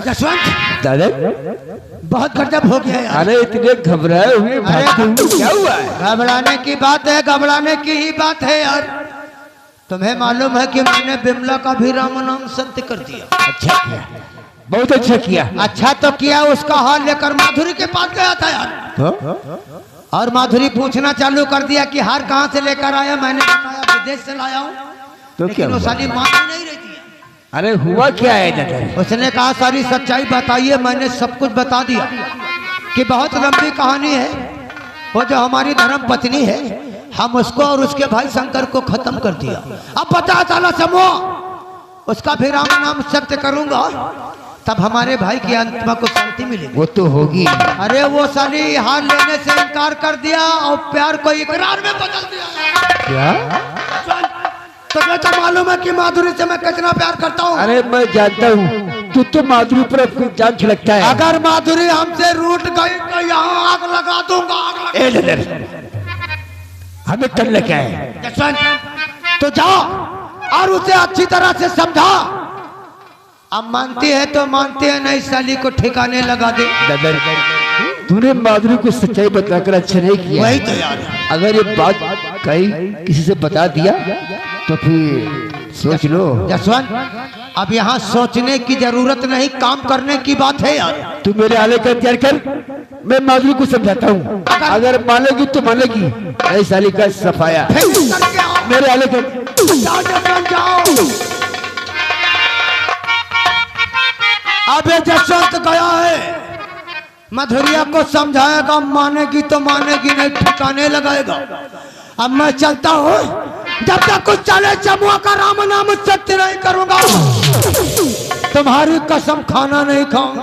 जसवंत दादा बहुत गजब हो गया यार। अरे इतने घबराए हुए क्या हुआ है? घबराने की बात है, घबराने की ही बात है यार। तुम्हें मालूम है कि मैंने बिमला का भी राम नाम सत्य कर दिया। अच्छा किया, बहुत अच्छा किया। अच्छा तो किया, उसका हाल लेकर माधुरी के पास गया था यार। तो? और माधुरी पूछना चालू कर दिया कि हार कहाँ से लेकर आया। मैंने बताया विदेश से लाया हूँ। तो लेकिन वो साली मान नहीं रहती है। अरे हुआ क्या है दादा? उसने कहा सारी सच्चाई बताइए। मैंने सब कुछ बता दिया कि बहुत लंबी कहानी है। वो जो हमारी धर्म पत्नी है, हम उसको और उसके भाई शंकर को खत्म कर दिया। अब 50 साल समूह उसका भी राम नाम सत्य करूंगा, तब हमारे भाई की आत्मा को शांति मिलेगी। वो तो होगी। अरे वो साली हार लेने से इनकार कर दिया और प्यार को इकरार में बदल दिया। क्या? तुझे तो मालूम है कि माधुरी से मैं कितना प्यार करता हूँ। अरे मैं जानता हूँ, तू तो माधुरी पर अपनी जान छिड़कता है। अगर माधुरी हमसे रूठ गई तो यहाँ आग लगा दूंगा, आग लगा। हमें करना क्या है? जसवंत तो जाओ और उसे अच्छी तरह से समझा। अब मानती है तो मानती है, नहीं साली को ठिकाने लगा दे। दादा तूने माधुरी को सच्चाई बताकर अच्छा नहीं किया। वही तो यार, अगर ये बात कहीं किसी से बता दिया तो फिर सोच लो। जसवंत अब यहाँ सोचने की जरूरत नहीं, काम करने की बात है यार। तू मेरे आले का इंतजार कर, मैं माधुरी को समझाता हूँ। अगर मानेगी तो मानेगी, ऐसी साली का सफाया। मेरे आले का जाओ। अबे जसवंत गया है, मधुरिया को समझाएगा, मानेगी तो मानेगी, नहीं ठिकाने लगाएगा। अब मैं चलता हूँ, जब तक कुछ चले चमुआ का राम नाम सत्य नहीं करूंगा, तुम्हारी कसम खाना नहीं खाऊंगा।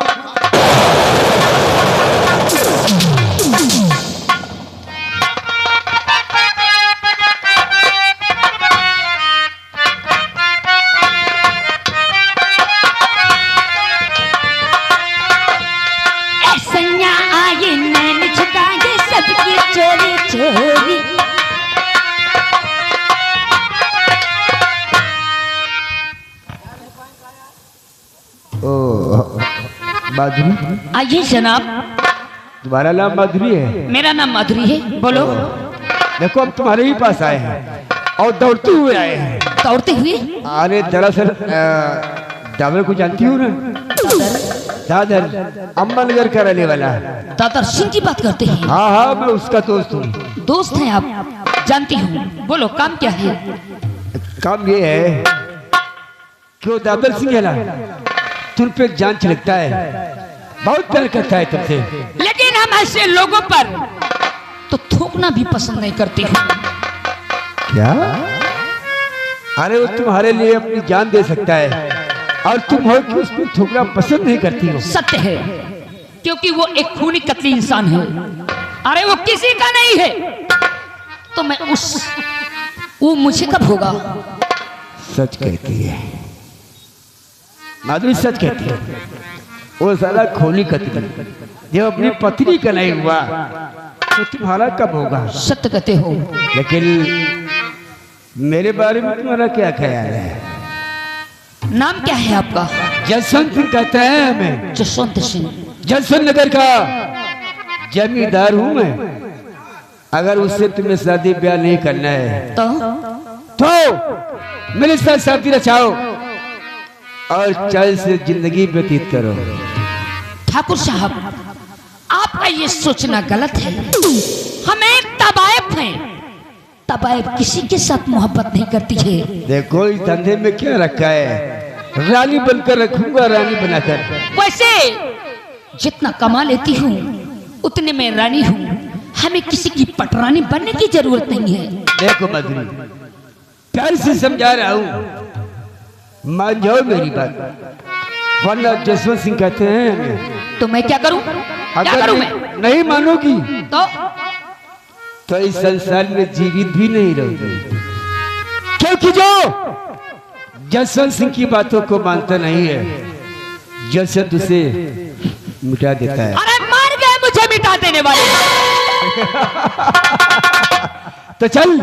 चोरी चोरी माधुरी। आइए जनाब। तुम्हारा नाम माधुरी है? मेरा नाम माधुरी है। बोलो। देखो अब तुम्हारे ही पास आए हैं और दौड़ते हुए आए हैं। दौड़ते हुए? अरे दरअसल दादर को जानती हूँ ना? दादर अम्मा नगर का रहने वाला। दादर सिंह की बात करते हैं? हाँ हाँ, मैं उसका दोस्त हूँ। दोस्त हैं आप? जानती हूँ। बोलो काम क्या है? काम ये है, क्यों दादर सिंह है ना, तुम पे जान छिड़कता है, बहुत प्यार करता है तुमसे। लेकिन हम ऐसे लोगों पर तो थूकना भी पसंद नहीं करती हूँ। क्या? अरे वो तुम्हारे लिए अपनी जान दे सकता है और तुम हो कि उसको थूकना पसंद नहीं करती हो। सत्य है, क्योंकि वो एक खूनी कतली इंसान है। अरे वो किसी का नहीं है तो मैं वो मुझे कब होगा? सच कहती है माधुरी, सच कहती है। वो साला खूनी कतली जब अपनी पत्नी का नहीं हुआ तो तुम्हारा कब होगा? सत्य कहते हो। लेकिन मेरे बारे में तुम्हारा क्या ख्याल है? नाम क्या है आपका? जसवंत सिंह कहते हैं हमें। जसवंत सिंह? जसवंत नगर का जमींदार हूँ मैं। अगर उससे तुम्हें शादी ब्याह नहीं करना है तो मेरे साथ शादी रचाओ और चल से जिंदगी व्यतीत करो। ठाकुर साहब, आपका ये सोचना गलत है। हमें तबायब हैं। तबायब किसी के साथ मोहब्बत नहीं करती है। देखो इस धंधे में क्या रखा है, रानी बनकर रखूंगा, रानी बनाकर। वैसे जितना कमा लेती हूँ उतने में रानी हूँ। हमें किसी की पटरानी बनने की जरूरत नहीं है। देखो मधुरी, प्यार से समझा रहा हूँ, मान जाओ मेरी बात, वरना जसवंत सिंह कहते हैं। तो मैं क्या करूं? क्या करूं मैं? नहीं मानोगी तो इस संसार में जीवित भी नहीं रहोगी, क्योंकि जो जसवंत सिंह की बातों को मानता नहीं है, जसवंत उसे मिटा देता है। अरे मार गए मुझे मिटा देने वाले। तो चल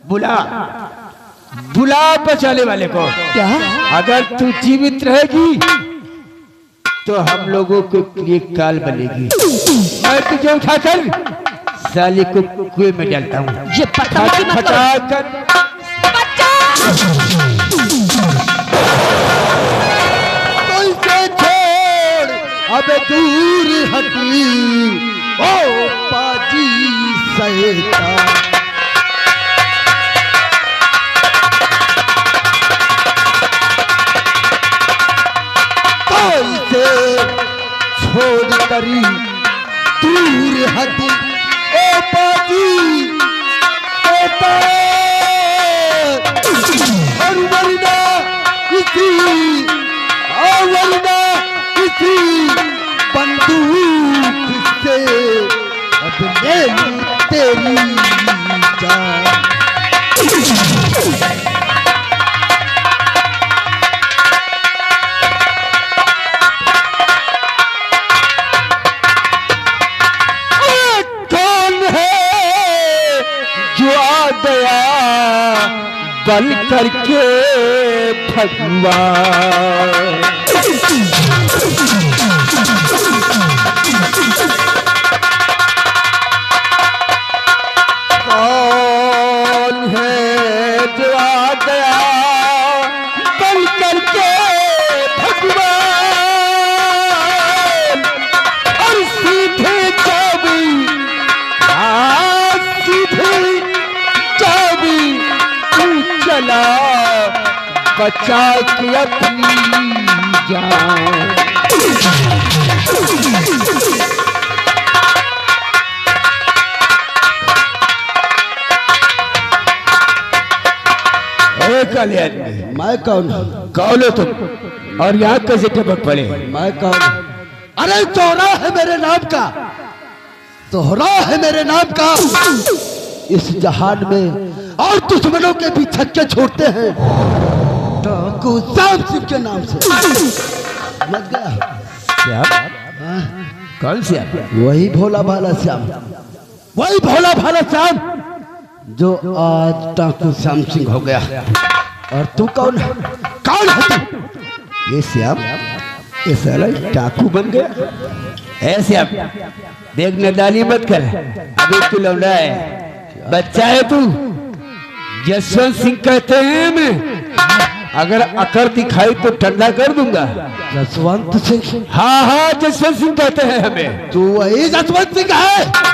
बुला बुला बचाने वाले को। क्या? अगर तू जीवित रहेगी तो हम लोगों के लिए काल बनेगी। मैं तुझे उठाकर साली को कुएं में डालता हूँ। ये बदतमीजी मत करो। कैसे छोड़ अब दूर हटी ओ पाजी सैता। कैसे छोड़ करी दूर हटी ओ पाजी सैता। और वरना इसी वरना इसी बंदूक से अब ले लूं तेरी जान। कौन है जो आ गया बन करके भगवान। कौन है जो आ गया बन करके भगवान। और सीधे चाबी सीधे चाबी तू चला बचा के अपनी जान। कल्याण मैं कौन? कौन हो तुम और यहाँ कैसे टपक पड़े? मैं कौन? अरे चौरा है मेरे नाम का, तोहरा है मेरे नाम का। इस जहान में और दुश्मनों के भी छक्के छोड़ते हैं डाकू श्याम सिंह के नाम से। समझ गया? श्याम? कौन श्याम? वही भोला भाला श्याम, वही भोला भाला श्याम जो आज डाकू श्याम सिंह हो गया। और तू कौन है? कौन है तू? ये श्याम, ये साला डाकू बन गया। ऐ श्याम, देख नदानी मत कर, अभी तू लौंडा है, बच्चा है तू। जसवंत सिंह कहते हैं हमें, अगर अकड़ दिखाई तो ठंडा कर दूंगा। जसवंत सिंह? हाँ हाँ, जसवंत सिंह कहते हैं हमें। तू वही जसवंत सिंह है?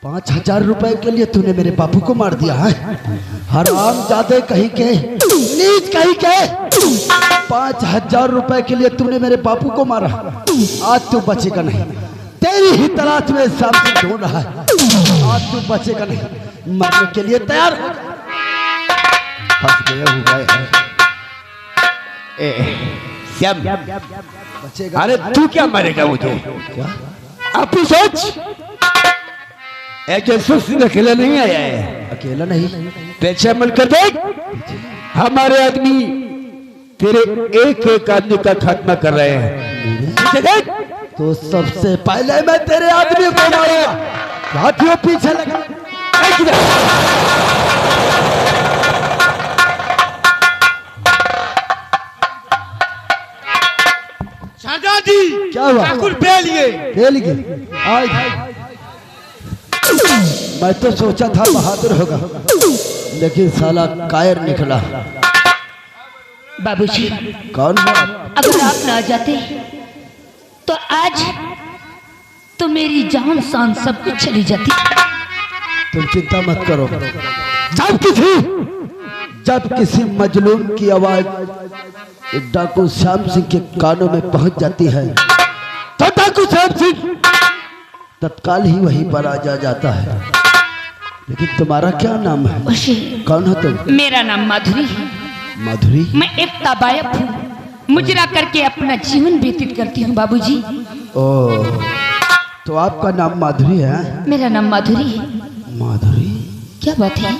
5,000 रुपए के लिए तूने मेरे बापू को मार दिया है। हराम जादे कहीं के, नीच कहीं के। 5,000 रुपए के लिए तूने मेरे बापू को मारा। आज तू बचेगा नहीं, तेरी ही तलाश में श्याम सिंह ढूंढ रहा है। आज तू बचेगा नहीं, मरने के लिए तैयार हो। फंस गया हुआ है। श्याम, बचेगा? अरे तू क्या मरेगा मुझे? क्या? आप ही सोच, जसवंत सिंह अकेला नहीं आया है। अकेला नहीं, पीछे मन कर देख, हमारे आदमी तेरे एक एक आदमी का खात्मा कर रहे हैं। पीछे देख। तो सबसे पहले मैं तेरे आदमी को मारूंगा। हाथियों पीछे लगा। शाहजादी, क्या हुआ? ठाकुर बेलिए खेल गए आज। मैं तो सोचा था बहादुर होगा, लेकिन साला कायर निकला। बाबूजी, कौन है? अगर आप ना जाते तो आज तो मेरी जान शान सब कुछ चली जाती। तुम चिंता मत करो। जब किसी मजलूम की आवाज डाकू श्याम सिंह के कानों में पहुंच जाती है तो डाकू श्याम सिंह तत्काल ही वहीं पर आ जाता है। लेकिन तुम्हारा क्या नाम है? कौन हो तुम? मेरा नाम माधुरी है। माधुरी? मैं एक ताबायब हूँ, मुजरा करके अपना जीवन व्यतीत करती हूँ बाबूजी। ओ, तो आपका नाम माधुरी है? मेरा नाम माधुरी है। माधुरी? क्या बात है?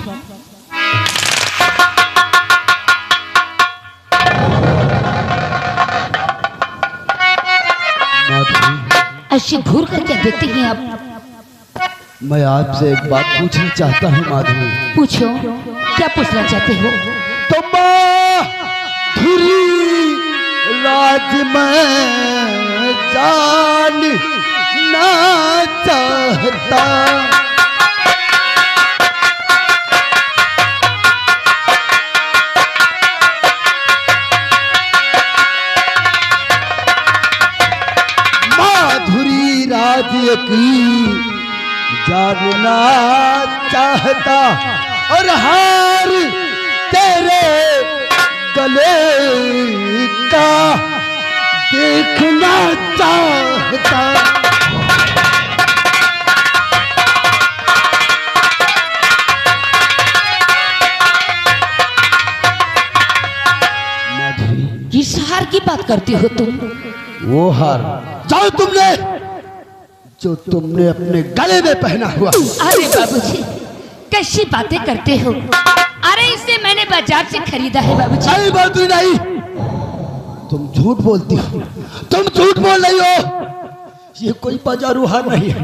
ऐसे घूर कर क्या देखते हैं आप? मैं आपसे एक बात पूछना चाहता हूँ माधुरी। पूछो, क्या पूछना चाहते हो? तो माधुरी राज मैं जानना चाहता। माधुरी राज्य की जानना चाहता और हार तेरे गले का देखना चाहता। किस हार की बात करती हो तुम? वो हार जाओ जो तुमने अपने गले में पहना हुआ। अरे बाबूजी, कैसी बातें करते हो? अरे इसे मैंने बाजार से खरीदा है बाबूजी। नहीं बाबू नहीं, तुम झूठ बोलती हो, तुम झूठ बोल रही हो। ये कोई बाजारू हार नहीं है,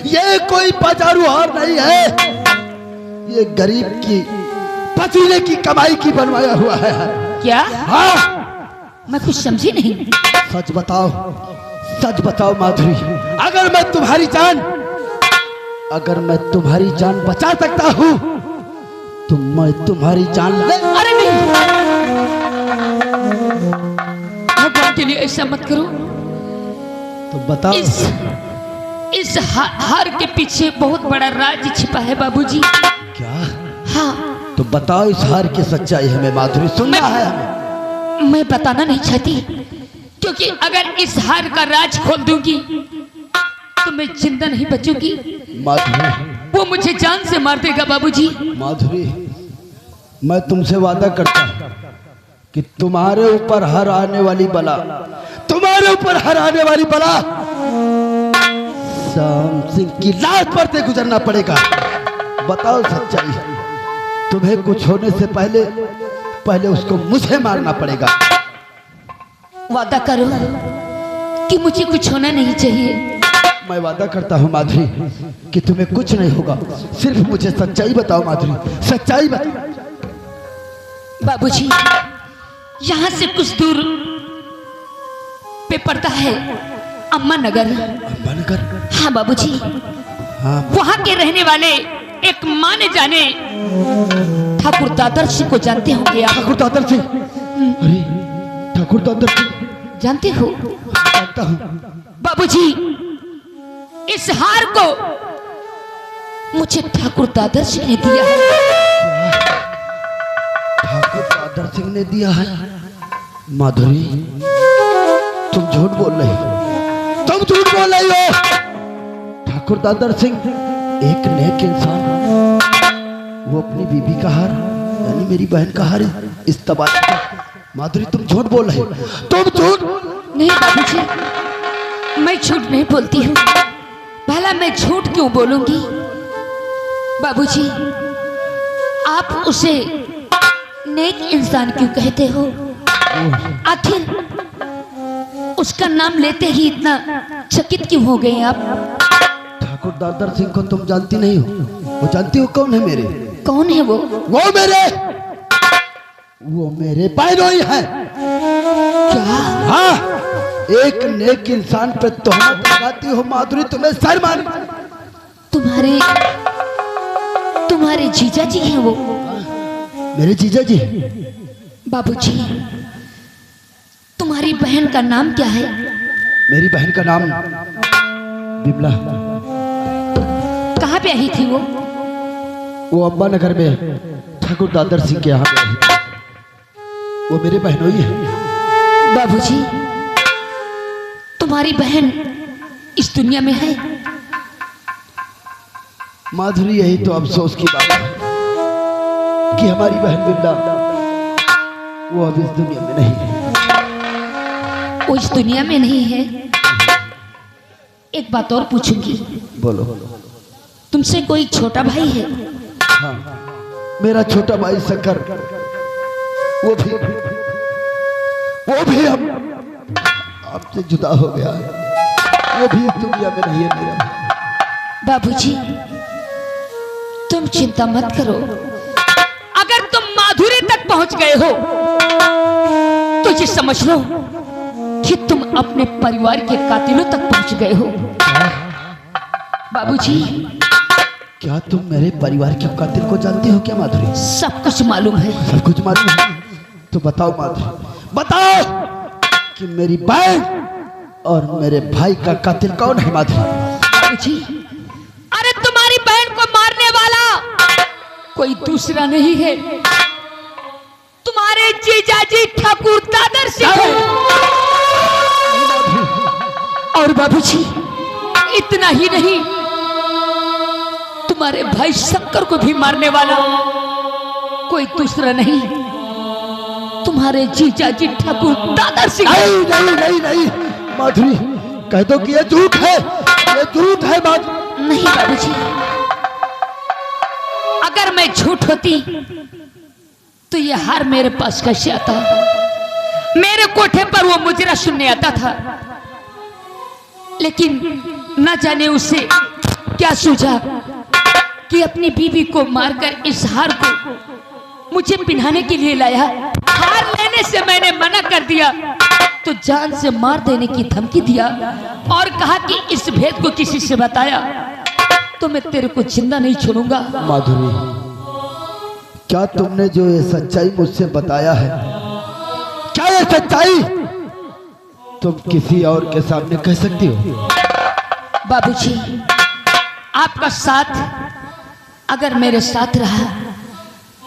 ये कोई बाजारू हार नहीं है, ये गरीब की पसीने की कमाई की बनवाया हुआ है। क्या? हाँ, मैं कुछ समझी नहीं। सच बताओ, सच बताओ माधुरी, अगर मैं तुम्हारी जान बचा सकता हूँ तो मैं तुम्हारी जान ले। अरे नहीं, भगवान के लिए ऐसा मत करो। तो बताओ। इस हार के पीछे बहुत बड़ा राज छिपा है बाबूजी। क्या? हाँ। तो बताओ इस हार की सच्चाई हमें माधुरी, सुनना है हमें। मैं बताना नहीं चाहती, क्योंकि अगर इस हार का राज खोल दूंगी तो मैं जिंदा नहीं बचूंगी। माधुरी, वो मुझे जान से मार देगा बाबूजी। माधुरी, मैं तुमसे वादा करता हूं कि तुम्हारे ऊपर हर आने वाली बला, श्याम सिंह की लाश पर से गुजरना पड़ेगा। बताओ सच्चाई, तुम्हें कुछ होने से पहले उसको मुझे मारना पड़ेगा। वादा करो कि मुझे कुछ होना नहीं चाहिए। मैं वादा करता हूँ माधुरी कि तुम्हें कुछ नहीं होगा, सिर्फ मुझे सच्चाई बताओ माधुरी, सच्चाई बताओ। बाबूजी, यहाँ से कुछ दूर पे पड़ता है अम्मा नगर। अम्मा नगर? हाँ बाबूजी। हाँ। वहाँ के रहने वाले एक माने जाने ठाकुर दादर सिंह को जानते होंगे आप? ठाकुर दादर सिंह? अरे ठाकुर दादर सिंह जानते हो? जानता हूँ बाबूजी। इस हार को मुझे ठाकुर दादर सिंह ने दिया है। ठाकुर दादर सिंह ने दिया है? माधुरी, तुम झूठ बोल रही हो, तुम झूठ बोल रही हो। ठाकुर दादर सिंह एक नेक इंसान, वो अपनी बीबी का हार यानी मेरी बहन का हार इस तबाही का। माधुरी, तुम झूठ बोल रही हो, तुम झूठ। नहीं बाबूजी, मैं झूठ नहीं बोलती हूँ। भला मैं झूठ क्यों बोलूंगी? बाबूजी, आप उसे नेक इंसान क्यों कहते हो? आखिर उसका नाम लेते ही इतना चकित क्यों हो गए आप? ठाकुर दादर सिंह को तुम जानती नहीं हो? वो जानती हो कौन है मेरे? कौन है वो? वो मेरे बहनोई है। क्या? हाँ, एक नेक इंसान पे तोहमत लगाती हो माधुरी, तुम्हें शर्म आनी? तुम्हारे जीजा जी हैं वो? मेरे जीजा जी? बाबूजी, तुम्हारी बहन का नाम क्या है? मेरी बहन का नाम बिमला। कहाँ पे आई थी वो? वो अम्बा नगर में ठाकुर दादर सिंह के यहाँ पे आई थी। वो मेरे बहनोई है। बाबूजी, तुम्हारी बहन इस दुनिया में है? माधुरी, यही तो अफसोस की बात है कि हमारी बहन बिमला वो अब इस दुनिया में नहीं है। वो इस दुनिया में नहीं है? एक बात और पूछूंगी। बोलो। तुमसे कोई छोटा भाई है? हाँ, मेरा छोटा भाई शंकर, वो भी हम आपसे जुदा हो गया, वो भी इस दुनिया में नहीं है मेरा। बाबूजी, तुम चिंता मत करो। अगर तुम माधुरी तक पहुंच गए हो तो ये समझ लो कि तुम अपने परिवार के कातिलों तक पहुंच गए हो। बाबूजी, क्या तुम मेरे परिवार के कातिल को जानती हो क्या माधुरी? सब कुछ मालूम है। सब कुछ मालूम है? तो बताओ माधुरी, बताओ कि मेरी बहन और मेरे भाई का कातिल कौन है माधुरी? बाबूजी, अरे तुम्हारी बहन को मारने वाला कोई दूसरा नहीं है, तुम्हारे जीजाजी ठाकुर दादर सिंह है। और बाबूजी, इतना ही नहीं, तुम्हारे भाई शंकर को भी मारने वाला कोई दूसरा नहीं, तुम्हारे जीजाजी ठाकुर दादर सिंह। नहीं नहीं नहीं नहीं माधुरी, कह दो कि ये झूठ है, ये झूठ है माधुरी। नहीं बाबूजी, अगर मैं झूठ होती तो ये हार मेरे पास कैसे आता? मेरे कोठे पर वो मुजरा सुनने आता था, लेकिन न जाने उसे क्या सूझा कि अपनी बीवी को मारकर इस हार को मुझे पिन्हाने के लिए लाया। हार लेने से मैंने मना कर दिया तो जान से मार देने की धमकी दिया और कहा कि इस भेद को किसी से बताया तो मैं तेरे को जिंदा नहीं छोड़ूंगा। माधुरी, क्या तुमने जो ये सच्चाई मुझसे बताया है, क्या ये सच्चाई तुम किसी और के सामने कह सकती हो? बाबूजी, आपका साथ अगर मेरे साथ रहा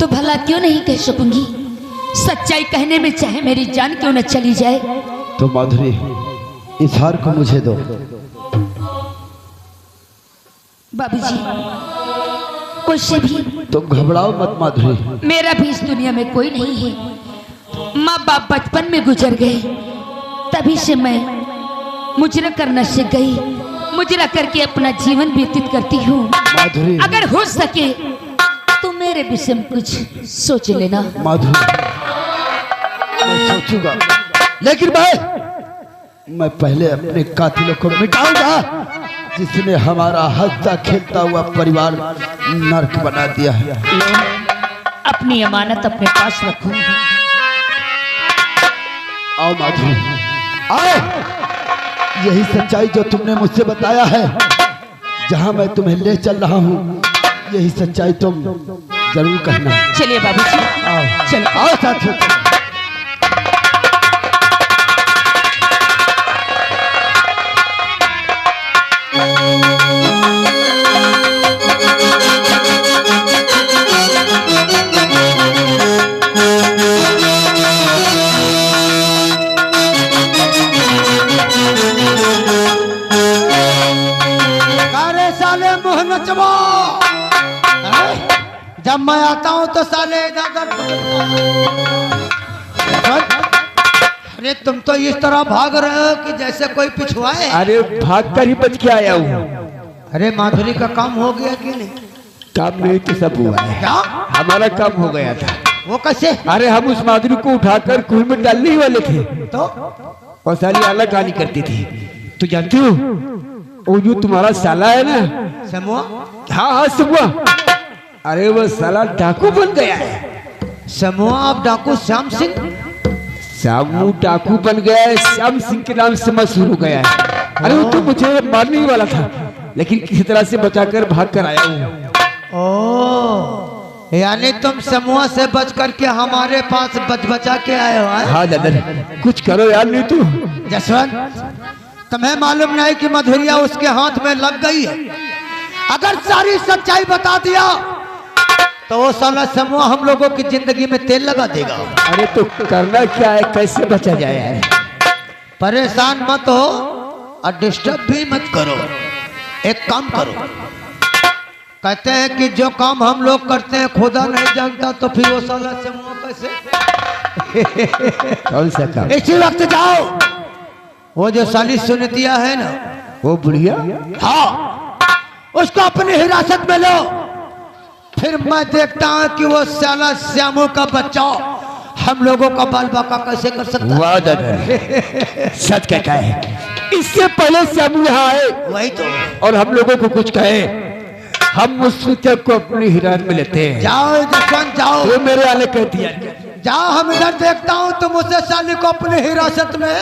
तो भला क्यों नहीं कह सकूंगी। सच्चाई कहने में चाहे मेरी जान क्यों न चली जाए। तो माधुरी, इस हार को मुझे दो। बाबूजी, कोई से भी तुम घबराओ मत माधुरी। मेरा भी इस दुनिया में कोई नहीं है। माँ बाप बचपन में गुजर गए, तभी से मैं मुजरा करना सीख गई। मुजरा करके अपना जीवन व्यतीत करती हूँ। माधुरी, अगर हो सके तो मेरे विषय में कुछ सोच लेना। माधुरी, मैं सोचूंगा, लेकिन मैं पहले अपने कातिलों को मिटाऊंगा जिसने हमारा हंसता खेलता हुआ परिवार नर्क बना दिया है। अपनी अमानत अपने पास रखो। आओ माधुरी, आओ। यही सच्चाई जो तुमने मुझसे बताया है, जहां मैं तुम्हें ले चल रहा हूँ, यही सच्चाई तुम जरूर कहना। चलिए बाबूजी, आओ, चलो। आओ साथियों। जब मैं आता हूं तो साले इधर। अरे तुम तो इस तरह भाग रहे हो कि जैसे कोई पिछुआ है। अरे भाग कर ही बच के आया हूँ। अरे माधुरी का काम हो गया कि नहीं? काम नहीं तो सब हुआ है। क्या हमारा काम हो गया था। वो कैसे? अरे हम उस माधुरी को उठाकर कुएं में डालने ही वाले थे तो और साली अलग कहानी करती थी। तो जानते हो वो जो तुम्हारा साला है ना, समूह? हाँ हाँ समूह, अरे वो साला डाकू बन गया है। समूह आप डाकू श्याम सिंह? श्यामू डाकू बन गया है, श्याम सिंह के नाम से मशहूर हो गया है। अरे वो तो मुझे मारने ही वाला था, लेकिन किसी तरह से बचाकर भाग कर आया हूँ। ओ, यानी तुम समूह से बच करके हमारे पास बचा के आए हो? हाँ दादा, कुछ करो यार, नहीं तो। जसवंत, तुम्हें मालूम नहीं कि मधुरिया उसके हाथ में लग गई है? अगर सारी सच्चाई बता दिया तो वो साला समूह हम लोगों की जिंदगी में तेल लगा देगा। अरे तो करना क्या है, कैसे बचा जाए यार? परेशान मत हो और डिस्टर्ब भी मत करो। एक काम करो, कहते हैं कि जो काम हम लोग करते हैं खुदा नहीं जानता, तो फिर वो साला समूह कैसे? कौन सा काम? इसी वक्त जाओ, वो जो साली सुनतिया है ना, वो बुढ़िया, हाँ, उसको अपनी हिरासत में लो। फिर मैं देखता हूँ कि वो साला श्यामू का बच्चा हम लोगों का बाल बाका कैसे कर सकता है। वाह दादा, सच कहता है। इससे पहले श्यामू यहाँ आए, वही तो, और हम लोगों को कुछ कहे, हम उस सूचक को अपनी हिरासत में लेते हैं। जाओ जसवंत जाओ। वो मेरे आने कहती है, जाओ हम इधर देखता हूँ, तुम उसे साली को अपने हिरासत में।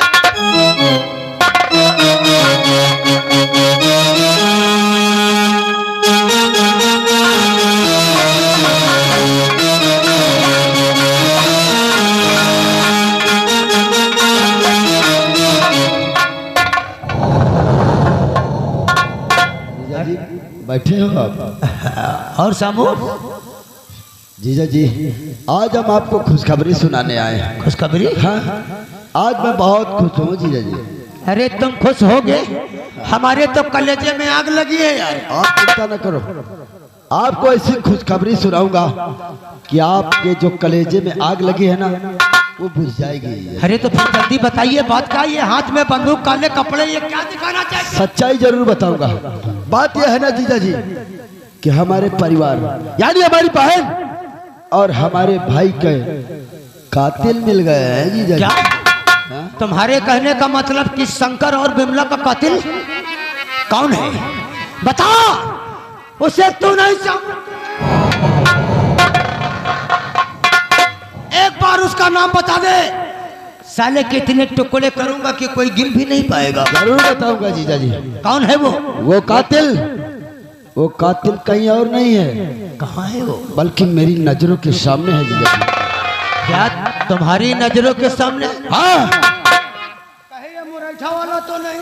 जीजा जी बैठे हो आप? और सामू जीजा जी आज हम आपको खुशखबरी सुनाने आए हैं। खुशखबरी? हाँ आज मैं बहुत खुश हूँ जीजा जी। अरे तुम खुश हो गए, हमारे तो कलेजे में आग लगी है यार। आप चिंता न करो, आपको ऐसी खुशखबरी सुनाऊंगा कि आपके जो कलेजे में आग लगी है ना वो बुझ जाएगी। अरे तो फिर जल्दी बताइए बात क्या, ये हाथ में बंदूक, काले कपड़े, ये क्या दिखाना चाहिए? सच्चाई जरूर बताऊंगा। बात यह है ना जीजा जी कि हमारे परिवार यानी हमारी बहन और हमारे भाई के कातिल मिल गए हैं जीजा क्या? जी। तुम्हारे कहने का मतलब कि शंकर और बिमला का कातिल कौन है? बता, उसे तू नहीं एक बार उसका नाम बता दे, साले के इतने टुकड़े करूंगा कि कोई गिन भी नहीं पाएगा। जरूर बताऊंगा जीजा जी। कौन है वो? वो कातिल कहीं और नहीं है। कहाँ है वो? बल्कि मेरी नजरों के सामने है जीजा जी। क्या तुम्हारी नजरों के सामने? हाँ कहे ये मुरैठा वाला तो नहीं?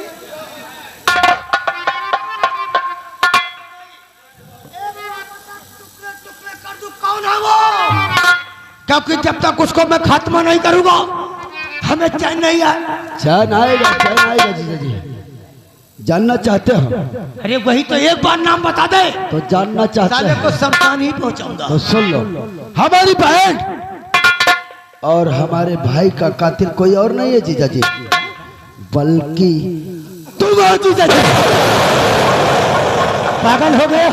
टुकड़े कर दूं, कौन है वो? क्योंकि जब तक उसको मैं खात्मा नहीं करूंगा हमें चैन नहीं आएगा। चैन आएगा जीजा जी। जानना चाहते हो? अरे वही तो, एक बार नाम बता दे तो जानना चाहते साले हो को शमशान ही पहुंचाऊंगा। तो सुन लो, हमारी बहन और हमारे भाई का कातिल कोई और नहीं है जीजा जी, बल्कि तुम हो जीजा जी। पागल हो गए?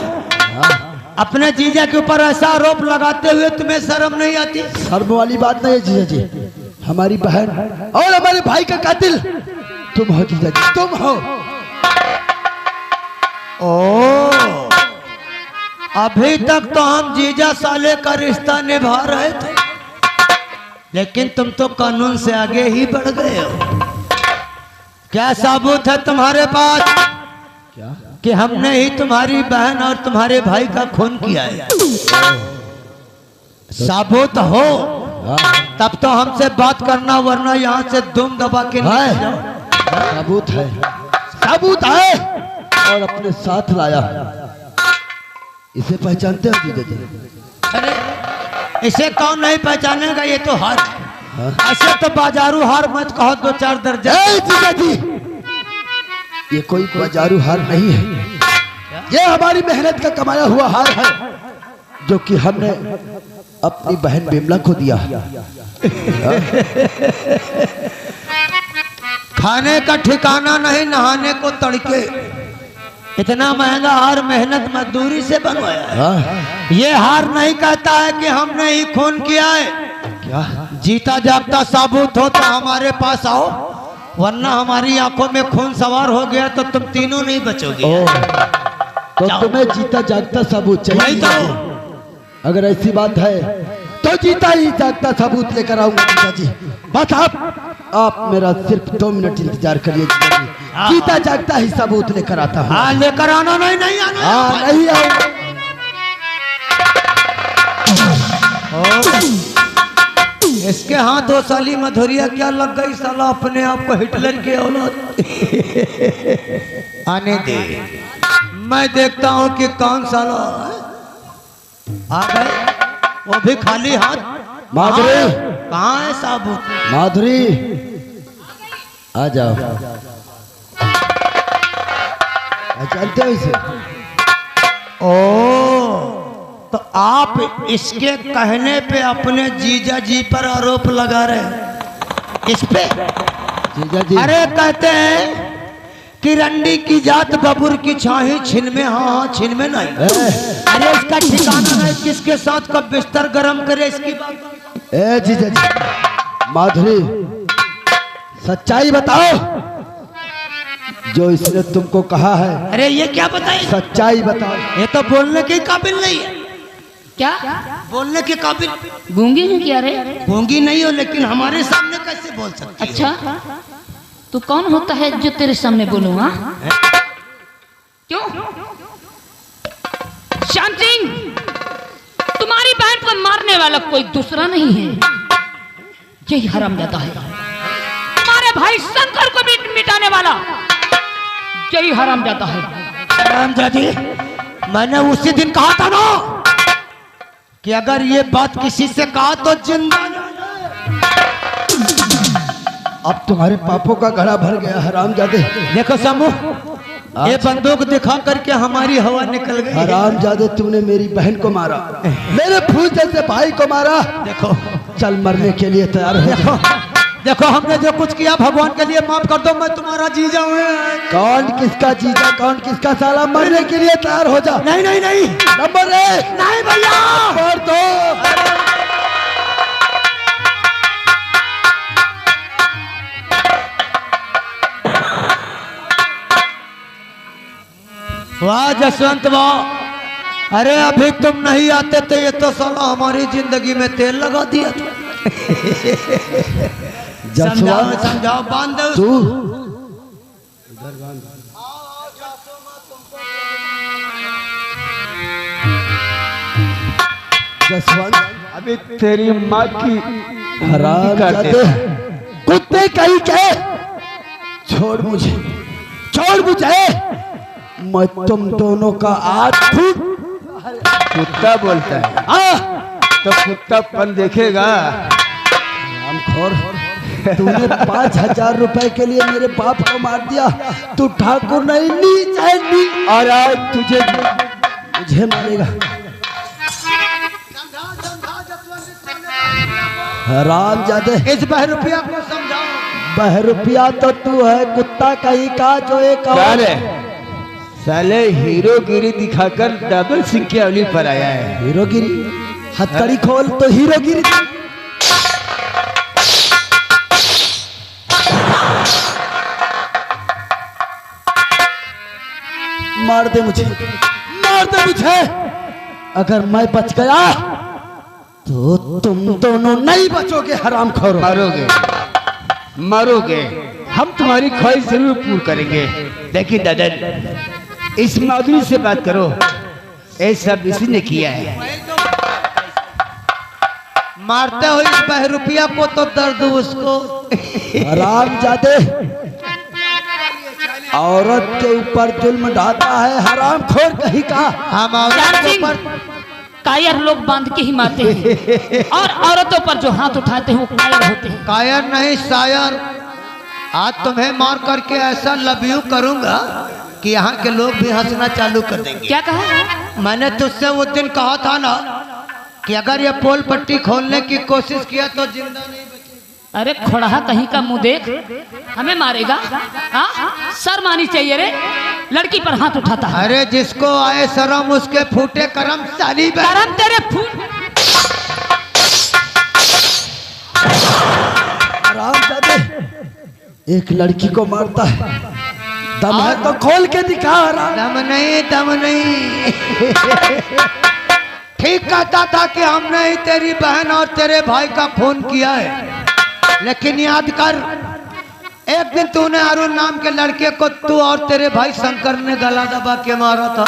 अपने जीजा के ऊपर ऐसा आरोप लगाते हुए तुम्हें शर्म नहीं आती? शर्म वाली बात नहीं है जीजा जी। हमारी बहन और हमारे भाई का कातिल तुम हो जीजा जी, तुम हो। ओ, अभी तक तो हम जीजा साले का रिश्ता निभा रहे थे, लेकिन तुम तो कानून से आगे ही बढ़ गए हो। क्या सबूत है तुम्हारे पास क्या? कि हमने ही तुम्हारी बहन और तुम्हारे भाई का खून किया है? सबूत हो तब तो हमसे बात करना, वरना यहाँ से दुम दबा के निकल जाओ। सबूत है और अपने साथ लाया। इसे पहचानते हो जीजा जी? अरे इसे कौन नहीं पहचानेगा, ये तो हार है। ऐसे तो बाजारू हार मत कहो, 2-4 दर्जन। जीजा जी ये कोई बाजारू हार नहीं है, ये हमारी मेहनत का कमाया हुआ हार है जो कि हमने अपनी बहन बिमला को दिया। खाने का ठिकाना नहीं, नहाने को तड़के। इतना महंगा हार मेहनत मजदूरी से बनवाया है। ये हार नहीं कहता है कि हमने ही खून किया है। क्या? जीता जागता सबूत हो तो हमारे पास आओ, वरना हमारी आंखों में खून सवार हो गया तो तुम तीनों नहीं बचोगे। तो तुम्हें जीता जागता सबूत चाहिए? वही तो। अगर ऐसी बात है तो जीता ही जागता सबूत लेकर आऊंगा जीजा जी। बस आप मेरा सिर्फ 2 मिनट इंतजार करिए जीजा जी। जीता जागता ही सबूत लेकर आता हूँ। हाँ लेकर आना, नहीं आना। हाँ नहीं आऊंगा। इसके हाथ 2 साली मधुरिया क्या लग गई, साला अपने आप को हिटलर की औलाद। आने दे, मैं देखता हूँ कि कौन साला आ गए, वो भी खाली हाथ। माधुरी कहाँ है साबुत? माधुरी आ जाओ। जानते हो इसे? ओ, तो आप इसके कहने पे अपने जीजा जी पर आरोप लगा रहे हैं इस पे? जीजा जी अरे कहते हैं कि रंडी की जात बबुर की छाही, छिन में हाँ छिन में नहीं। अरे इसका ठिकाना नहीं, किसके साथ कब बिस्तर गरम करे इसकी बात। ए जीजा जी, माधुरी सच्चाई बताओ जो इसने तुमको कहा है। अरे ये क्या बताइए? सच्चाई बताओ। ये तो बोलने के काबिल नहीं है। क्या? बोलने के काबिल। गूंगी हूँ क्या रे? गूंगी नहीं हो, लेकिन हमारे सामने कैसे बोल सकती हो? अच्छा, तो कौन होता है जो तेरे सामने बोलूँ? हाँ, क्यों? श्याम सिंह, तुम्हारी बहन को मारने वाला कोई दूसरा नहीं है, यही हरामजादा है। तुम्हारे भाई शंकर को भी मिटाने वाला यही हरामजादा है। हरामजादी, मैंने उसी दिन कहा था ना कि अगर ये बात किसी से कहा तो जिंदा अब तुम्हारे पापों का घड़ा भर गया हरामजादे। देखो समूह, ये बंदूक दिखा करके हमारी हवा निकल गई। हरामजादे, तुमने मेरी बहन को मारा, मेरे फूल जैसे भाई को मारा। देखो, चल मरने के लिए तैयार हो जा। देखो हमने जो कुछ किया भगवान के लिए माफ कर दो, मैं तुम्हारा जीजा हूँ। कौन किसका जीजा, कौन किसका साला, मरने के लिए तैयार हो जा। नहीं नहीं नहीं, नंबर 1 नहीं भैया, नंबर 2। वाह जसवंत वाह, अरे अभी तुम नहीं आते तो ये तो साला हमारी जिंदगी में तेल लगा दिया था। समझाओ समझाओ, बांध दो तू जसवंत, अभी तेरी माँ की हरामजादे, कुत्ते कहीं के, छोड़ मुझे, छोड़ मुझे। मैं तुम दोनों का आज खूब। कुत्ता बोलता है तो कुत्तापन देखेगा। रामखोर, तूने 5,000 रुपए के लिए मेरे बाप को मार दिया। तू ठाकुर नहीं, नीच है, नीच। और आज तुझे मुझे मारेगा। हरामजादे, इस बहरूपिया को समझाओ। बहरूपिया तो तू है, कुत्ता कहीं का जो एक और। साले हीरोगिरी दिखाकर डबल सिंह की अवली पर आया है। हीरोगिरी, हथकड़ी खोल तो हीरोगिरी। मार दे मुझे, मार दे मुझे। अगर मैं बच गया तो तुम दोनों नहीं बचोगे हरामखोरों। मरोगे, मरोगे। हम तुम्हारी ख्वाहिश जरूर पूरी करेंगे। देखिए दादा, इस माधुरी से बात करो, ये सब इसी ने किया है। मारते हो इस बहरूपिया को तो दर्द उसको। हरामजादे, औरत के ऊपर जुल्म ढाता है हरामखोर कहीं का। हम औरत के ऊपर कायर लोग बांध के ही मारते हैं, और औरतों पर जो हाथ उठाते हैं वो कायर होते हैं। कायर नहीं शायर, आज तुम्हें मार करके ऐसा लव करूंगा कि यहाँ के लोग भी हंसना चालू कर देंगे। क्या कहा? मैंने तुझसे उस दिन कहा था ना कि अगर ये पोल पट्टी खोलने की कोशिश किया तो जिंदा नहीं बचेगा। अरे खोड़ा कहीं का मुंह देख, हमें मारेगा? हाँ, शर्म आनी चाहिए रे, लड़की पर हाथ उठाता है। अरे जिसको आए शर्म उसके फूटे करम साली। करम तेरे फूट। हरामजादे, एक लड़की को मारता है, दम है तो खोल के दिखा। दम नहीं, दम नहीं। ठीक कहता था कि हमने ही तेरी बहन और तेरे भाई का खून किया है, लेकिन याद कर, एक दिन तूने अरुण नाम के लड़के को तू और तेरे भाई शंकर ने गला दबा के मारा था।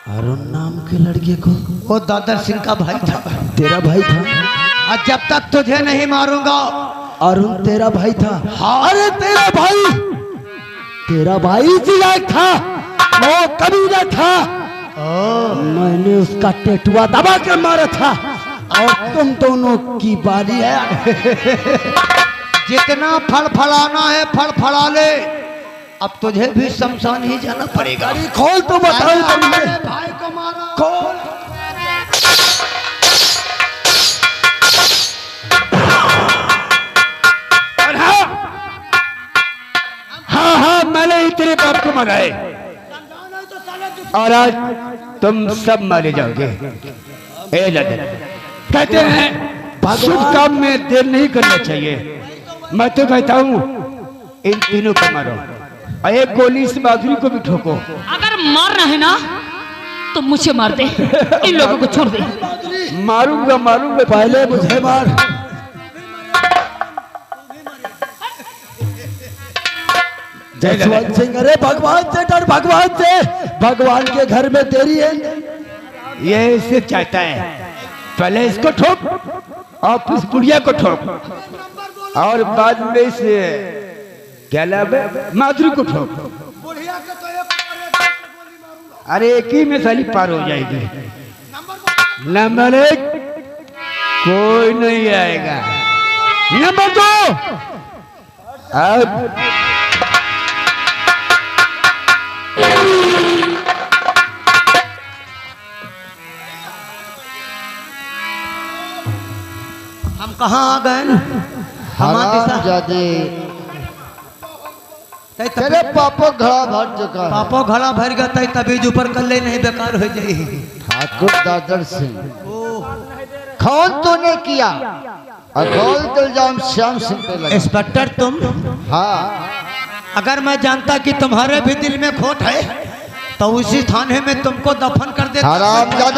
अरुण नाम के लड़के को? वो दादर सिंह का भाई था। तेरा भाई था? और जब तक तुझे नहीं मारूंगा। अरुण तेरा भाई था? हाँ। अरे तेरा भाई जिलाक था, वो कबीरा था। मैंने उसका टेटुआ दबा के मारा था, और तुम दोनों की बारी है। जितना फड़फड़ाना है फड़फड़ा ले, अब तुझे भी शमशान ही जाना पड़ेगा। खोल तो बताओ तुमने। भाई को मारा। खोल। हाँ, मैंने ही तेरे बाप को मारा है, और आज तुम सब मारे जाओगे। ए लड़न, कहते हैं शुभ काम में देर नहीं करना चाहिए। मैं तो कहता हूँ इन तीनों को मारो, और एक गोली से माधुरी को भी ठोको। अगर मारना है ना तुम मुझे मार दे, इन लोगों को छोड़ दे। मारूंगा मारूंगा, पहले मुझे मार। जसवंत सिंह, अरे भगवान से डर, भगवान से। भगवान के घर में तेरी है। ये इसे चाहता है, पहले इसको ठोक और फिर इस बुढ़िया को ठोक और बाद में इस क्या नाम है माधुरी को ठोक। अरे एक ही में साली पार हो जाएगी। नंबर 1 कोई नहीं आएगा। नंबर 2 अब हम कहाँ आ गए? हरामजादे, तेरे पापो घड़ा भर चुका है। पापो घड़ा भर गया तई तभी ऊपर कर ले, नहीं बेकार हो जाए। ठाकुर दादर सिंह, कौन तूने किया? अगोल इल्जाम श्याम सिंह पे लगा। इंस्पेक्टर तुम? हाँ, अगर मैं जानता कि तुम्हारे भी दिल में खोट है तो उसी थाने में तुमको दफन कर देता। हरामजादे।